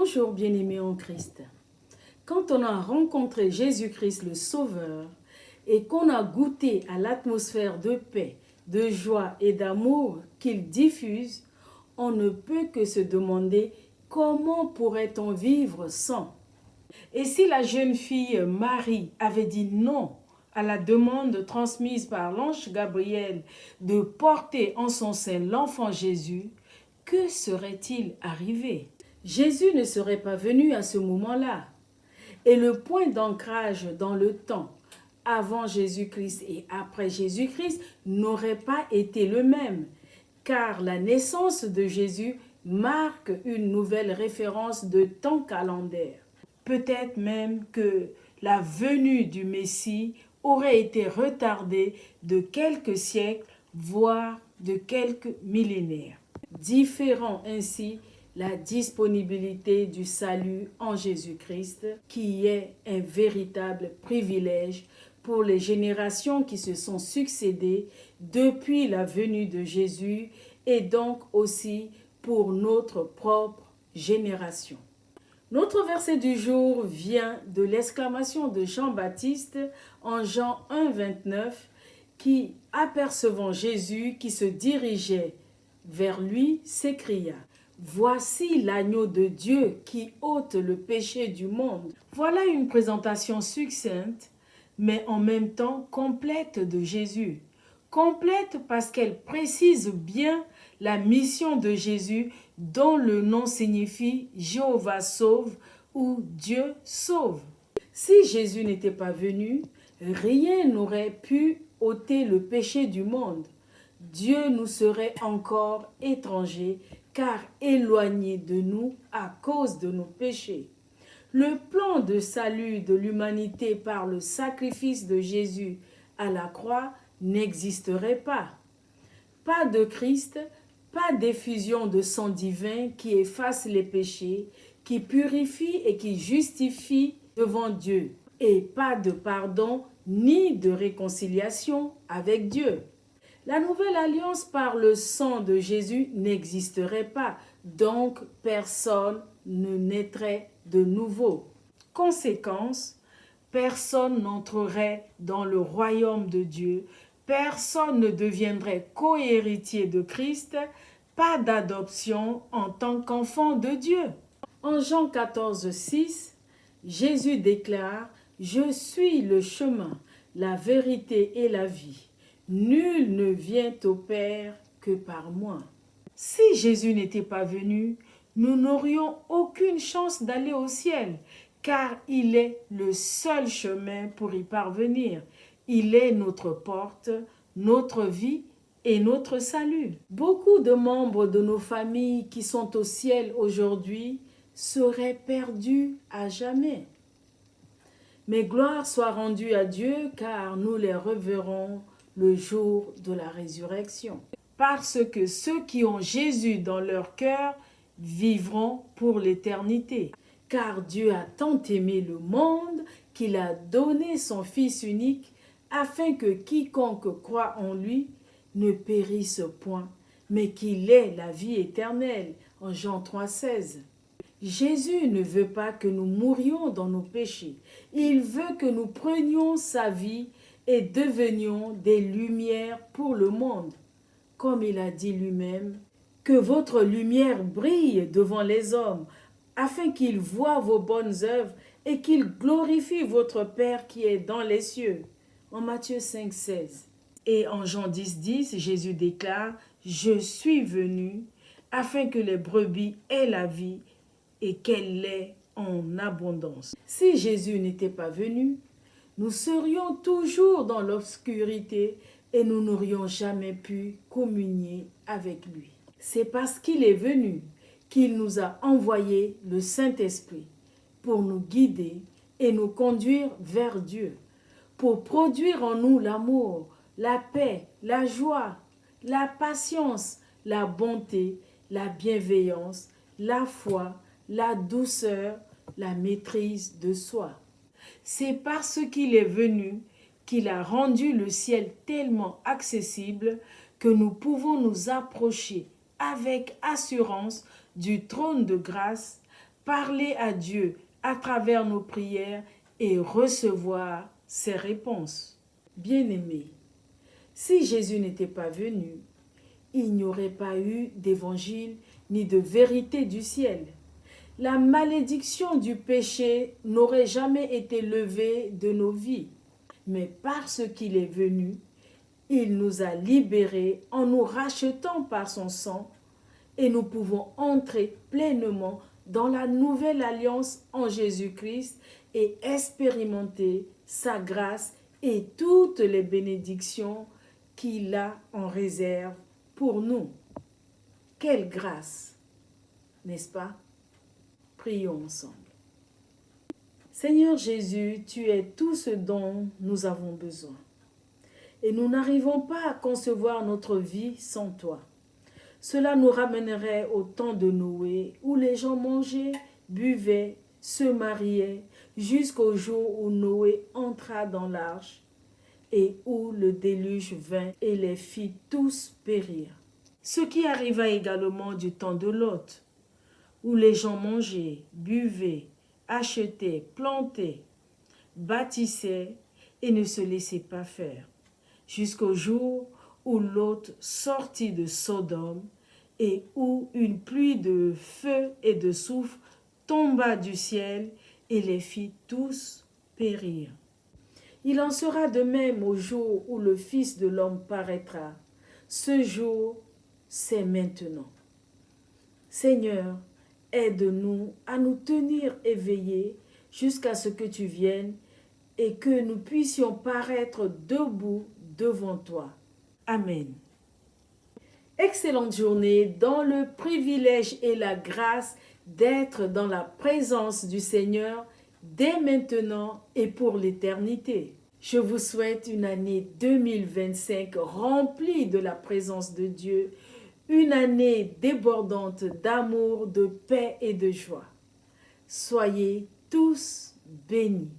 Bonjour bien-aimés en Christ. Quand on a rencontré Jésus-Christ le Sauveur et qu'on a goûté à l'atmosphère de paix, de joie et d'amour qu'il diffuse, on ne peut que se demander comment pourrait-on vivre sans. Et si la jeune fille Marie avait dit non à la demande transmise par l'ange Gabriel de porter en son sein l'enfant Jésus, que serait-il arrivé? Jésus ne serait pas venu à ce moment-là. Et le point d'ancrage dans le temps, avant Jésus-Christ et après Jésus-Christ, n'aurait pas été le même, car la naissance de Jésus marque une nouvelle référence de temps calendaire. Peut-être même que la venue du Messie aurait été retardée de quelques siècles, voire de quelques millénaires, différant ainsi la disponibilité du salut en Jésus-Christ, qui est un véritable privilège pour les générations qui se sont succédées depuis la venue de Jésus et donc aussi pour notre propre génération. Notre verset du jour vient de l'exclamation de Jean-Baptiste en Jean 1, 29, qui, apercevant Jésus qui se dirigeait vers lui, s'écria: Voici l'agneau de Dieu qui ôte le péché du monde. Voilà une présentation succincte, mais en même temps complète de Jésus. Complète parce qu'elle précise bien la mission de Jésus dont le nom signifie Jéhovah sauve ou Dieu sauve. Si Jésus n'était pas venu, rien n'aurait pu ôter le péché du monde. Dieu nous serait encore étrangers, car éloigné de nous à cause de nos péchés. Le plan de salut de l'humanité par le sacrifice de Jésus à la croix n'existerait pas. Pas de Christ, pas d'effusion de sang divin qui efface les péchés, qui purifie et qui justifie devant Dieu, et pas de pardon ni de réconciliation avec Dieu. La nouvelle alliance par le sang de Jésus n'existerait pas, donc personne ne naîtrait de nouveau. Conséquence, personne n'entrerait dans le royaume de Dieu, personne ne deviendrait co-héritier de Christ, pas d'adoption en tant qu'enfant de Dieu. En Jean 14, 6, Jésus déclare: « Je suis le chemin, la vérité et la vie. Nul ne vient au Père que par moi. » Si Jésus n'était pas venu, nous n'aurions aucune chance d'aller au ciel, car il est le seul chemin pour y parvenir. Il est notre porte, notre vie et notre salut. Beaucoup de membres de nos familles qui sont au ciel aujourd'hui seraient perdus à jamais. Mais gloire soit rendue à Dieu, car nous les reverrons le jour de la résurrection. Parce que ceux qui ont Jésus dans leur cœur vivront pour l'éternité. Car Dieu a tant aimé le monde qu'il a donné son Fils unique, afin que quiconque croit en lui ne périsse point, mais qu'il ait la vie éternelle. En Jean 3,16. Jésus ne veut pas que nous mourions dans nos péchés. Il veut que nous prenions sa vie et devenions des lumières pour le monde. Comme il a dit lui-même, « Que votre lumière brille devant les hommes, afin qu'ils voient vos bonnes œuvres et qu'ils glorifient votre Père qui est dans les cieux. » En Matthieu 5, 16. Et en Jean 10, 10, Jésus déclare: « Je suis venu afin que les brebis aient la vie et qu'elle l'ait en abondance. » Si Jésus n'était pas venu, nous serions toujours dans l'obscurité et nous n'aurions jamais pu communier avec lui. C'est parce qu'il est venu qu'il nous a envoyé le Saint-Esprit pour nous guider et nous conduire vers Dieu, pour produire en nous l'amour, la paix, la joie, la patience, la bonté, la bienveillance, la foi, la douceur, la maîtrise de soi. C'est parce qu'il est venu qu'il a rendu le ciel tellement accessible que nous pouvons nous approcher avec assurance du trône de grâce parler à Dieu à travers nos prières et recevoir ses réponses. Bien-aimés, si Jésus n'était pas venu, il n'y aurait pas eu d'évangile ni de vérité du ciel. La malédiction du péché n'aurait jamais été levée de nos vies. Mais parce qu'il est venu, il nous a libérés en nous rachetant par son sang et nous pouvons entrer pleinement dans la nouvelle alliance en Jésus-Christ et expérimenter sa grâce et toutes les bénédictions qu'il a en réserve pour nous. Quelle grâce, n'est-ce pas? Prions ensemble. Seigneur Jésus, tu es tout ce dont nous avons besoin. Et nous n'arrivons pas à concevoir notre vie sans toi. Cela nous ramènerait au temps de Noé, où les gens mangeaient, buvaient, se mariaient, jusqu'au jour où Noé entra dans l'arche et où le déluge vint et les fit tous périr. Ce qui arriva également du temps de Lot, où les gens mangeaient, buvaient, achetaient, plantaient, bâtissaient et ne se laissaient pas faire, jusqu'au jour où Lot sortit de Sodome et où une pluie de feu et de soufre tomba du ciel et les fit tous périr. Il en sera de même au jour où le Fils de l'homme paraîtra. Ce jour, c'est maintenant. Seigneur, aide-nous à nous tenir éveillés jusqu'à ce que tu viennes et que nous puissions paraître debout devant toi. Amen. Excellente journée dans le privilège et la grâce d'être dans la présence du Seigneur dès maintenant et pour l'éternité. Je vous souhaite une année 2025 remplie de la présence de Dieu, une année débordante d'amour, de paix et de joie. Soyez tous bénis.